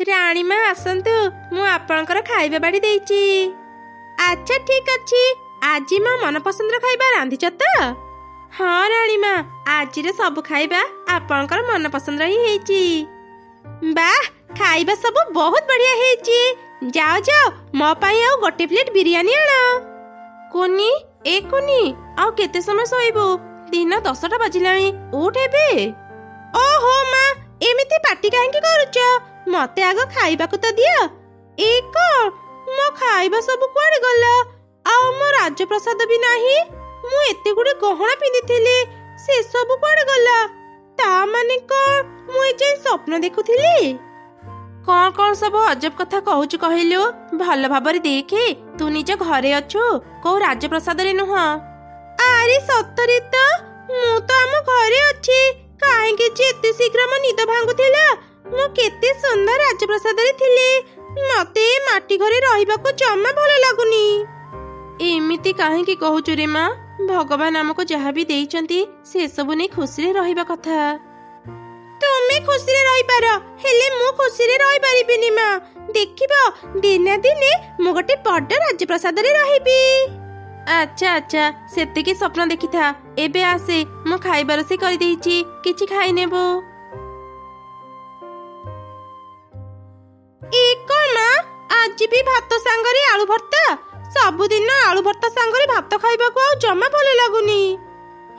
राणीमा आसतु मु आपणकर खाइबा बाड़ी देइची। अच्छा ठीक अच्छी आज मो मन पसंद खाइबा रांधिच तो? हाँ राणीमा आज सब खाइबा आपणकर मन पसंद ही हेची। वाह खाइबा सब बहुत बढ़िया हेची। जाओ जाओ मो पाई आउ गोटे प्लेट बिरयानी आण। कोनी ए कोनी आउ केते समय सोइबो? दिन 10टा बाजिलाणी उठ एबे। ओहो माँ एमिति पार्टी काहेकि करूच? मते आग खाइबाकू तो दिया। ए कोन मो खाइबा सब कुआडे गला? आउ मो राजप्रसाद भी नाही। मु एते गुडे गहना पिंदिथिली से सब कुआडे गला? ता माने कोन मु ए जे स्वप्न देखुथिली? कौन कौन सब अजब कथा कहूच कहलु? भल भाबरे देखे तू निज घरे अछु को राजप्रसाद रे नुह। अरे सतरे तो मु तो आम घरे अछि। काहेकि जे एते शीघ्र मो निद भांगुथिला? मु केते सुंदर राजप्रसाद रे थिले। मते माटी घरे रहिबाको जम्मा भल लागुनी। एमिति काहेकि कहूचु रे माँ? भगवान हमको जहाँ भी देइचंती से सब नै खुशी रे रहिबा कथा। तुमे खुशी रे रहि पार हेले मु खुशी रे रहि परिबिनी माँ। देखिबो दिने दिने मु गोटे बड़ राजप्रसाद रे रहिबी। अच्छा अच्छा सेते की स्वप्न देखि था। एबे आसे मु खाइबार से करि देइची किछि खाइ नेबो। एक माँ आज भी भात सांगरे आलू भर्ता? सबुदिन आलू भर्ता सांगरे भात खाइबाको आ जम्मा भल लागुनी।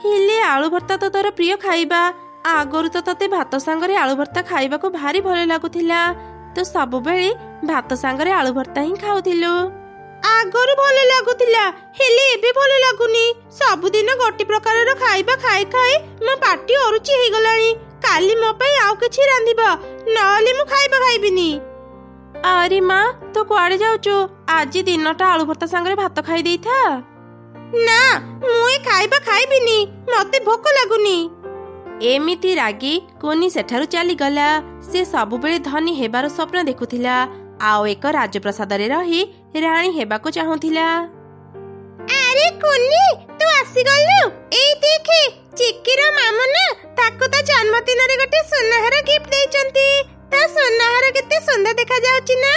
हेले आलू भर्ता तो तोर प्रिय खाइबा। आगरु तो तते भात सांगरे आलू भर्ता खाइबाको भारी भल लागुथिला। तो सब बेले भात सांगरे आलू भर्ता ही खाउथिलु। आगरु भल लागुथिला हेले एबे भल लागुनी। सबुदिन गोटी प्रकारर खाइबा खाइ खाइ मो पाटी अरुचि हे गलानी। काली मो पई आउ किछि रांधिबा नले मु खाइबा खाइबिनी। अरे माँ तो कुआडे जाउचो? आज दिनटा आलू भर्ता सांगरे भात खाइ देई था। ना मु ए खाइबा खाइबिनी मते भोक लागुनी। एमिति रागी कोनी सेठारु चली गला। से सब बेले धनी हेबार स्वप्न देखुथिला आउ एक राजप्रसाद रे रही रानी हेबाको चाहुथिला। अरे कोनी तू आसी गलु? ए देखे चिक्कीर मामू ना ताको ता जन्मदिन रे गोटे सोनाहार गिफ्ट देइचंती। ता सोनाहार केते सुंदर देखा जाउची ना?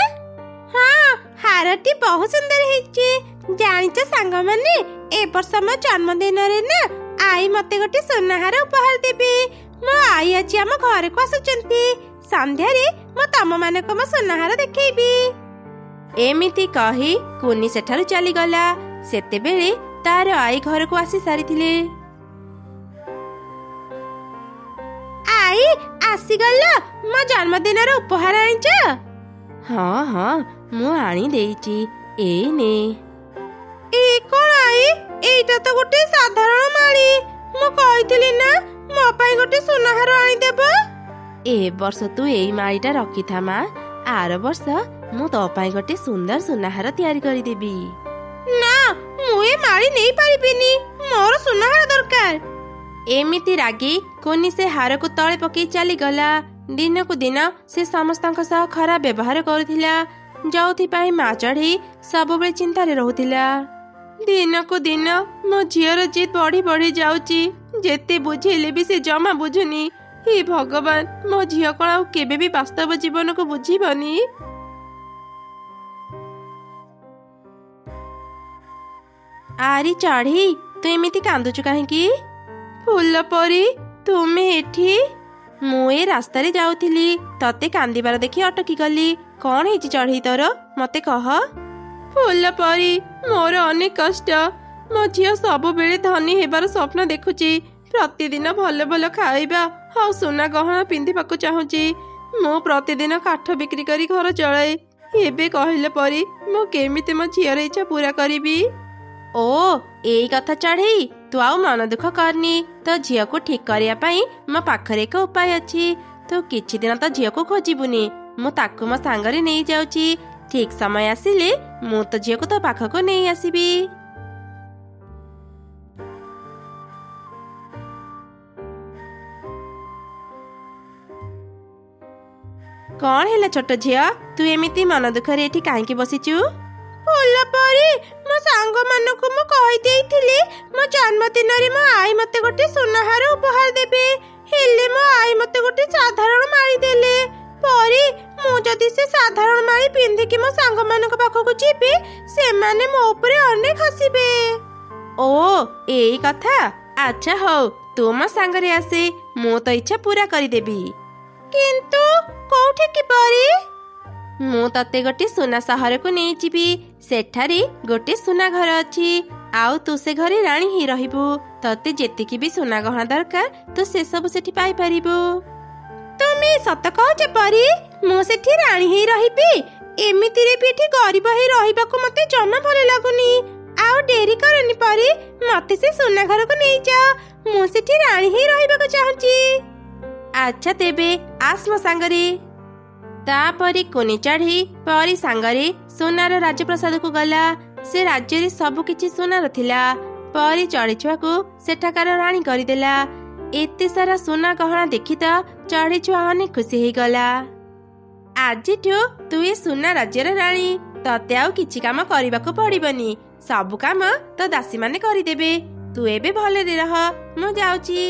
हां हारटी बहुत सुंदर हेची। जानिच सांग माने ए वर्ष मो जन्मदिन रे ना आई मते गोटे सोनाहार उपहार देबे। मो आई आज हम घर को आसुचंती। संध्या रे मो तम माने को मो सोनाहार देखैबी। एमिति कही कुनी सेठारु चली गला। सेते बेले तार आई घर को आसी सारिथिले। आई आसी गला मो जन्मदिन रे उपहार आनिच? हाँ हाँ मु आनी देइची ए ने। ए कोन आई? एटा तो गोटे साधारण माली। मु कहिथिली ना मो पाई गोटे सोनाहार आनी देबो। ए वर्ष तू एई मालीटा रखी था माँ। आर वर्ष मु तो पाई गोटे सुंदर सोनाहार तैयारी करी देबी। ना मु ए माली नै परिबिनी मोर सोनाहार दरकार। एमिति रागी कोनी से हार को तळे पकई चली गला। दिन को दिन से समस्तक सह खराब व्यवहार करुथिला। जाउथि पाई मा चढ़ी सब बेले चिंता रे रहुथिला। दिन को दिन मो झियर जिद बढ़ी बढ़ी जाउची। जेते बुझेले भी से जमा बुझुनी। हे भगवान मो झिय कोन आउ केबे भी वास्तव जीवन को बुझीबनी। आरी चढ़ी तू एमिति कांदुचु काहेकि? फूल परी तुमे एठी? मु ए रास्ता रे जाउथिली तते कांदिबार देखि अटकी गली। कौन हेची चढ़ी तोर मते कह। फूल परी मोर अनेक कष्ट। मो झियो सब बेले धनी हेबार स्वप्न देखुची। प्रतिदिन भल भल खाइबा आ सोना गहना पिंधिबाकू चाहुची। मो प्रतिदिन काठ बिक्री करी घर चलाए। एबे कहिले परी मो केमिते मो झियर इच्छा पूरा करिबी? ओ एई कथा चढ़ी तू आउ मन दुख करनी। तो झियो को ठीक करिया पाई मो पाखरे एक उपाय अछि। तो किछि दिन तो झियो को खोजिबुनी मु ताकू मो सांगरे नै जाउची। ठीक समय आसिले मु तो झियो को तो पाखको नै आसीबी। कौन हेला छोट झियो तू एमिति मन दुख रे एठी काहेकि बसिचु? फूल परी मो सांग मानको मो कहि देइथिली मो जन्मदिन रे मो आई मते गोटे सोनाहार उपहार देबे। हेले मो आई मते गोटे साधारण मारी देले। ପରି ମୁଁ ଯଦି ସେ ସାଧାରଣ ମାଳି ପିନ୍ଧିକି ମୋ ସାଙ୍ଗମାନଙ୍କ ପାଖକୁ ଯିବି ସେମାନେ ମୋ ଉପରେ ଅନେକ ହସିବେ। ଓ ଏଇ କଥା। ଆଚ୍ଛା ହଉ, ତୁ ମୋ ସାଙ୍ଗରେ ଆସେ, ମୁଁ ତ ଇଚ୍ଛା ପୁରା କରିଦେବି। କିନ୍ତୁ କୋଉଠିକି ପରି? ମୁଁ ତତେ ଗୋଟେ ସୁନା ସହରକୁ ନେଇଯିବି। ସେଠାରେ ଗୋଟେ ସୁନା ଘର ଅଛି, ଆଉ ତୁ ସେ ଘରେ ରାଣୀ ହିଁ ରହିବୁ। ତତେ ଯେତିକି ବି ସୁନା ଗହଣା ଦରକାର ତୁ ସେସବୁ ସେଠି ପାଇପାରିବୁ। ତୁମେ ସତ କହୁଛ ପରି? ମୁଁ ସେଠି ରାଣୀ ହେଇ ରହିବି? ଏମିତିରେ ବି ଏଠି ଗରିବ ହେଇ ରହିବାକୁ ମତେ ଜମା ଭଲ ଲାଗୁନି। ଆଉ ଡେରି କରନି ପରି, ମତେ ସେ ସୁନା ଘରକୁ ନେଇଯାଅ। ମୁଁ ସେଠି ରାଣୀ ହେଇ ରହିବାକୁ ଚାହୁଁଛି। ଆଚ୍ଛା ତେବେ ଆସ ମୋ ସାଙ୍ଗରେ। ତାପରେ କୁନି ଚଢ଼େଇ ପରି ସାଙ୍ଗରେ ସୁନାର ରାଜପ୍ରସାଦକୁ ଗଲା। ସେ ରାଜ୍ୟରେ ସବୁ କିଛି ସୁନାର ଥିଲା। ପରି ଚଢ଼େଇ ଛୁଆକୁ ସେଠାକାର ରାଣୀ କରିଦେଲା। ଏତେ ସାରା ସୁନା ଗହଣା ଦେଖି ତ ଚଢ଼େଇ ଛୁଆ ଅନେକ ଖୁସି ହେଇଗଲା। ଆଜିଠୁ ତୁ ଏ ସୁନା ରାଜ୍ୟର ରାଣୀ। ତତେ ଆଉ କିଛି କାମ କରିବାକୁ ପଡିବନି, ସବୁ କାମ ତ ଦାସୀମାନେ କରିଦେବେ। ତୁ ଏବେ ଭଲରେ ରହ, ମୁଁ ଯାଉଛି।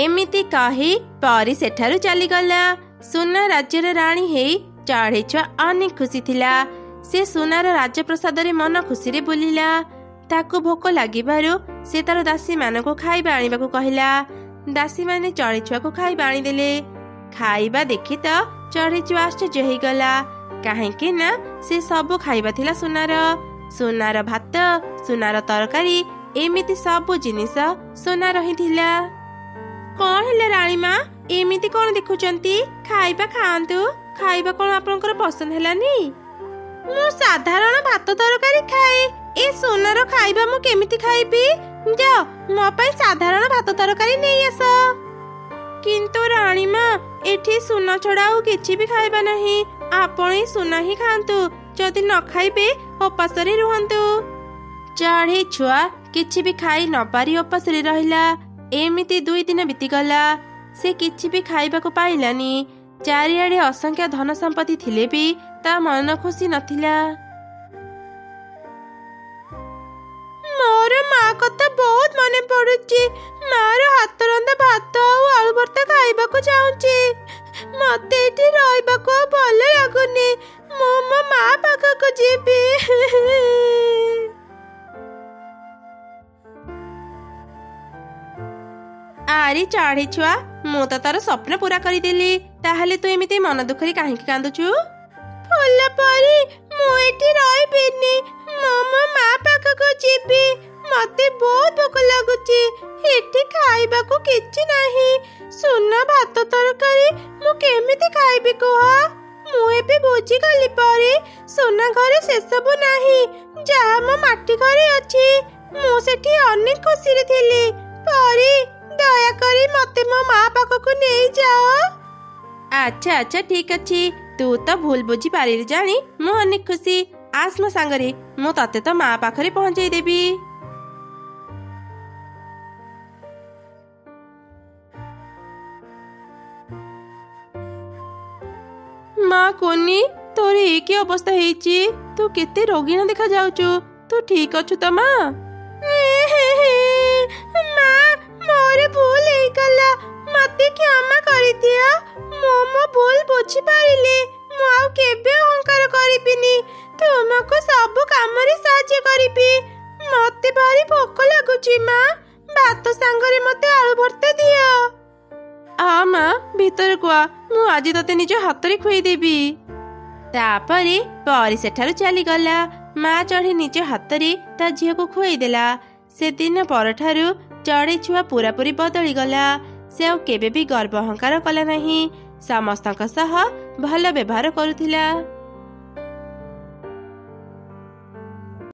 ଏମିତି କହି ପରି ସେଠାରୁ ଚାଲିଗଲା। ସୁନା ରାଜ୍ୟର ରାଣୀ ହେଇ ଚଢ଼େଇ ଛୁଆ ଅନେକ ଖୁସି ଥିଲା। ସେ ସୁନାର ରାଜପ୍ରସାଦରେ ମନ ଖୁସିରେ ବୁଲିଲା। ତାକୁ ଭୋକ ଲାଗିବାରୁ ସେ ତାର ଦାସୀମାନଙ୍କୁ ଖାଇବା ଆଣିବାକୁ କହିଲା। ଦାସୀମାନେ ଚଢ଼େଇ ଛୁଆକୁ ଖାଇବା ଆଣିଦେଲେ। ଖାଇବା ଦେଖି ତ ଚଢ଼େଇ ଛୁଆ ଆଶ୍ଚର୍ଯ୍ୟ ହେଇଗଲା, କାହିଁକି ନା ସେ ସବୁ ଖାଇବା ଥିଲା ସୁନାର। ସୁନାର ଭାତ, ସୁନାର ତରକାରୀ, ଏମିତି ସବୁ ଜିନିଷ ସୁନାର ହିଁ ଥିଲା। କଣ ହେଲା ରାଣୀ ମା, ଏମିତି କଣ ଦେଖୁଛନ୍ତି? ଖାଇବା ଖାଆନ୍ତୁ। ଖାଇବା କଣ ଆପଣଙ୍କର ପସନ୍ଦ ହେଲାନି? ମୁଁ ସାଧାରଣ ଭାତ ତରକାରୀ ଖାଏ। ଏ ସୁନାର ଖାଇବା ମୁଁ କେମିତି ଖାଇବି? ଯାଅ ମୋ ପାଇଁ ସାଧାରଣ ଭାତ ତରକାରୀ ନେଇ ଆସ। କିନ୍ତୁ ରାଣୀ ମା, ଏଠି ସୁନା ଛଡା ଆଉ କିଛି ବି ଖାଇବା ନାହିଁ। ଆପଣ ହିଁ ସୁନା ହିଁ ଖାଆନ୍ତୁ। ଯଦି ନ ଖାଇବେ ଉପାସରେ ରୁହନ୍ତୁ। ଚଢ଼େଇ ଛୁଆ କିଛି ବି ଖାଇ ନ ପାରି ଉପାସରେ ରହିଲା। ଏମିତି 2 ଦିନ ବିତିଗଲା। ସେ କିଛି ବି ଖାଇବାକୁ ପାଇଲାନି। ଚାରିଆଡେ ଅସଂଖ୍ୟ ଧନ ସମ୍ପତ୍ତି ଥିଲେ ବି ତା ମନ ଖୁସି ନଥିଲା। ମୋର ମା କଥା ବହୁତ ମନେ ପଡୁଛି। ମାର ହାତ ରନ୍ଧା ଭାତ ଆଉ ଆଳୁ ଭର୍ତ୍ତା ଖାଇବାକୁ ଚାହୁଁଛି। ମତେ ଏଠି ରହିବାକୁ ଆଉ ଭଲ ଲାଗୁନି। ମୁଁ ମୋ ମା ପାଖକୁ ଯିବି। ଆରେ ଚଢ଼େଇ ଛୁଆ, ମୁଁ ତ ତାର ସ୍ୱପ୍ନ ପୁରା କରିଦେଲି। ତାହେଲେ ତୁ ଏମିତି ମନ ଦୁଃଖରେ କାହିଁକି କାନ୍ଦୁଛୁ? ଫୁଲ ପରି, ମୁଁ ଏଠି ରହିବିନି। ମୁଁ ମୋ ମା ପାଖକୁ ଯିବି। ମତେ ବହୁତ ଭୋକ ଲାଗୁଛି। ଏଠି ଖାଇବାକୁ କିଛି ନାହିଁ। ସୁନା ଭାତ ତରକାରୀ ମୁଁ କେମିତି ଖାଇବି କୁହ? ମୁଁ ଏବେ ବୁଝିଗଲି ପରି, ସୁନା ଘରେ ସେସବୁ ନାହିଁ। ଯାହା ମୋ ମାଟି ଘରେ ଅଛି। ମୁଁ ସେଠି ଅନେକ ଖୁସିରେ ଥିଲି। ପରି, ଦୟାକରି ମତେ ମୋ ମା ପାଖକୁ ନେଇଯାଅ। ଆଚ୍ଛା ଆଚ୍ଛା ଠିକ ଅଛି, ତୁ ତ ଭୁଲ ବୁଝି ପାରିଲି ଜାଣି ମୁଁ ଅନେକ ଖୁସି। ଆସ ମୋ ସାଙ୍ଗରେ, ମୁଁ ତତେ ତ ମା ପାଖରେ ପହଞ୍ଚେଇ ଦେବି। ମା କୁନି, ତୋର ଏ କି ଅବସ୍ଥା ହେଇଛି? ତୁ କେତେ ରୋଗୀଣା ଦେଖା ଯାଉଛୁ। ତୁ ଠିକ ଅଛୁ ତ ମା? ମା, ମୋର ଭୁଲ ହେଇଗଲା। ମତେ କ୍ଷମା କରିଦିଅ। ମୁଁ ମୋ ଭୁଲ ବୁଝିପାରିଲି। ମୁଁ ଆଉ କେବେ ଅହଙ୍କାର କରିବିନି। ତୁମକୁ ସବୁ କାମରେ ସାହାଯ୍ୟ କରିବି। ମତେ ଭାରି ଭୋକ ଲାଗୁଛି ମା। ଭାତ ସାଙ୍ଗରେ ମତେ ଆଳୁ ଭର୍ତ୍ତା ଦିଅ। ମା, ଭିତରକୁ ଆ, ମୁଁ ଆଜି ତତେ ନିଜ ହାତରେ ଖୁଆଇଦେବି। ତାପରେ ପରି ସେଠାରୁ ଚାଲିଗଲା। ମା ଚଢ଼େଇ ନିଜ ହାତରେ ତା ଝିଅକୁ ଖୁଆଇଦେଲା। ସେଦିନ ପରଠାରୁ ଚଢ଼େଇ ଛୁଆ ପୁରାପୁରି ବଦଳିଗଲା। ସେ ଆଉ କେବେ ବି ଗର୍ବ ଅହଙ୍କାର କଲା ନାହିଁ। ସମସ୍ତଙ୍କ ସହ ଭଲ ବ୍ୟବହାର କରୁଥିଲା।